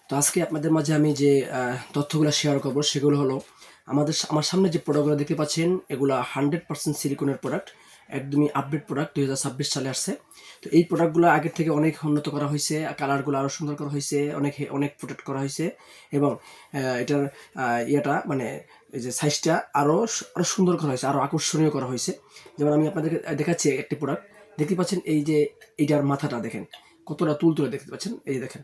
তো আজকে আপনাদের মাঝে আমি যে তথ্যগুলো শেয়ার করবো সেগুলো হলো আমার সামনে যে প্রোডাক্টগুলো দেখতে পাচ্ছেন এগুলো 100% সিলিকনের প্রোডাক্ট, একদমই আপডেট প্রোডাক্ট 2026 সালে আসছে। তো এই প্রোডাক্টগুলো আগের থেকে অনেক উন্নত করা হয়েছে, কালারগুলো আরও সুন্দর করা হয়েছে, অনেক অনেক প্রোটেক্ট করা হয়েছে এবং এটার ইয়েটা মানে এই যে সাইজটা আরও আরও সুন্দর করা হয়েছে, আরও আকর্ষণীয় করা হয়েছে। যেমন আমি আপনাদেরকে দেখাচ্ছি একটি প্রোডাক্ট দেখতে পাচ্ছেন, এই যে এইটার মাথাটা দেখেন কতটা তুলতুলে, দেখতে পাচ্ছেন এই যে দেখেন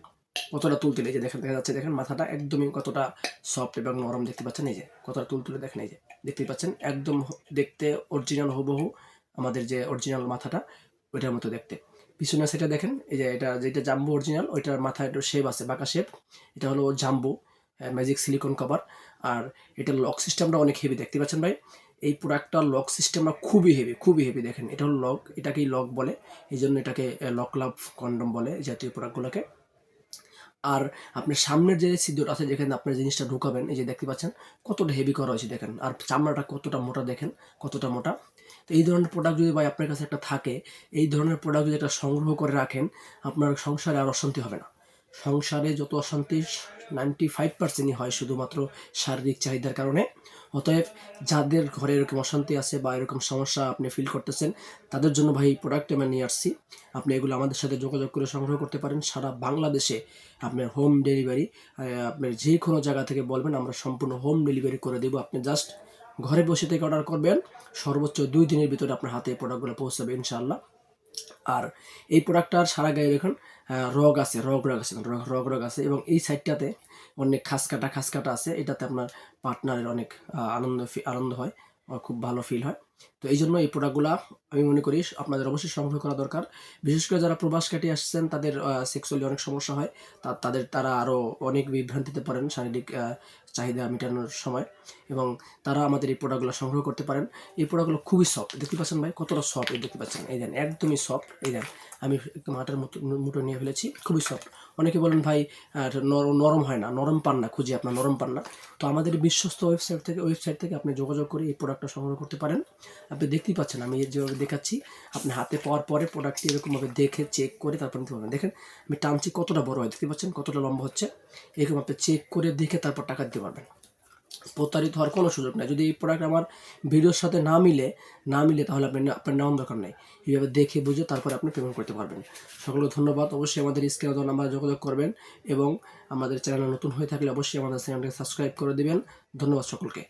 কতটা তুলতুলে, এই যে দেখেন দেখা যাচ্ছে, দেখেন মাথাটা একদমই কতটা সফট এবং নরম, দেখতে পাচ্ছেন এই যে কতটা তুলতুলে, দেখেন এই যে দেখতেই পাচ্ছেন একদম দেখতে অরিজিনাল হুবহু আমাদের যে অরিজিনাল মাথাটা ওইটার মতো দেখতে। পিছনে সেটা দেখেন, এই যে এটা যেটা জাম্বু অরিজিনাল, ওইটার মাথায় একটু শেপ আছে, বাঁকা শেপ, এটা হলো জাম্বু ম্যাজিক সিলিকন কভার। আর এটার লক সিস্টেমটা অনেক হেভি, দেখতে পাচ্ছেন ভাই এই প্রোডাক্টটার লক সিস্টেমটা খুবই হেভি, খুবই হেভি। দেখেন এটা হলো লক, এটাকেই লক বলে, এই জন্য এটাকে লক লাভ কন্ডম বলে জাতীয় প্রোডাক্টগুলোকে। আর আপনার সামনের যে ছিদ্রটা আছে যেখানে আপনার জিনিসটা ঢুকাবেন, এই যে দেখতে পাচ্ছেন কতটা হেভি করা হয়েছে, দেখেন আর চামড়াটা কতটা মোটা, দেখেন কতটা মোটা। তো এই ধরনের প্রোডাক্ট যদি ভাই আপনার কাছে একটা থাকে, এই ধরনের প্রোডাক্ট যদি একটা সংগ্রহ করে রাখেন, আপনার সংসারে আর অশান্তি হবে না। সংসারে যত অশান্তি 95%ই হয় শুধুমাত্র শারীরিক চাহিদার কারণে। অতএব যাদের ঘরে এরকম অশান্তি আছে বা এরকম সমস্যা আপনি ফিল করতেছেন, তাদের জন্য ভাই এই প্রোডাক্ট আমি নিয়ে আসছি। আপনি এগুলো আমাদের সাথে যোগাযোগ করে সংগ্রহ করতে পারেন। সারা বাংলাদেশে আপনার হোম ডেলিভারি, আপনার যে কোনো জায়গা থেকে বলবেন, আমরা সম্পূর্ণ হোম ডেলিভারি করে দেবো। আপনি জাস্ট ঘরে বসে থেকে অর্ডার করবেন, সর্বোচ্চ 2 দিনের ভিতরে আপনার হাতে এই প্রোডাক্টগুলো পৌঁছাবে ইনশাআল্লাহ। আর এই প্রোডাক্টটার সারা গায়ে দেখুন রগ আছে, রগ আছে, রগ আছে এবং এই সাইডটাতে অনেক খাস কাটা আছে। এটাতে আপনার পার্টনারের অনেক আনন্দ হয়, খুব ভালো ফিল হয়। তো এই জন্য এই প্রোডাক্টগুলো আমি মনে করি আপনাদের অবশ্যই সংগ্রহ করা দরকার। বিশেষ করে যারা প্রবাস কাটিয়ে আসছেন, তাদের সেক্সুয়ালি অনেক সমস্যা হয়, তারা আরও অনেক বিভ্রান্তিতে পড়েন শারীরিক চাহিদা মেটানোর সময়, এবং তারা আমাদের এই প্রোডাক্টগুলো সংগ্রহ করতে পারেন। এই প্রোডাক্টগুলো খুবই সফট, দেখতে পাচ্ছেন ভাই কতটা সফট, এই দেখতে পাচ্ছেন, এই দেন একদমই সফট, এই দেন আমি একটু মাটার মুঠো নিয়ে ফেলেছি, খুবই সফট। অনেকে বলেন ভাই নরম হয় না, নরম পান না, খুঁজে আপনার নরম পান না। তো আমাদের বিশ্বস্ত ওয়েবসাইট থেকে আপনি যোগাযোগ করে এই প্রোডাক্টটা সংগ্রহ করতে পারেন। আপনি দেখতেই পাচ্ছেন আমি যেভাবে দেখাচ্ছি, আপনি হাতে পাওয়ার পরে প্রোডাক্টটি এরকমভাবে দেখে চেক করে তারপর নিতে পারবেন। দেখেন আমি টানছি কতটা বড় হয়, দেখতে পাচ্ছেন কতটা লম্বা হচ্ছে, এরকম আপনি চেক করে দেখে তারপর টাকা দিতে পারবেন। প্রতারিত হওয়ার কোনো সুযোগ নাই। যদি এই প্রোডাক্ট আমার ভিডিওর সাথে না মিলে তাহলে আপনার নেওয়ার দরকার নেই। এইভাবে দেখে বুঝে তারপরে আপনি পেমেন্ট করতে পারবেন। সকলকে ধন্যবাদ। অবশ্যই আমাদের স্ক্রিনে দেওয়া নাম্বারে যোগাযোগ করবেন এবং আমাদের চ্যানেলে নতুন হয়ে থাকলে অবশ্যই আমাদের চ্যানেলটাকে সাবস্ক্রাইব করে দিবেন। ধন্যবাদ সকলকে।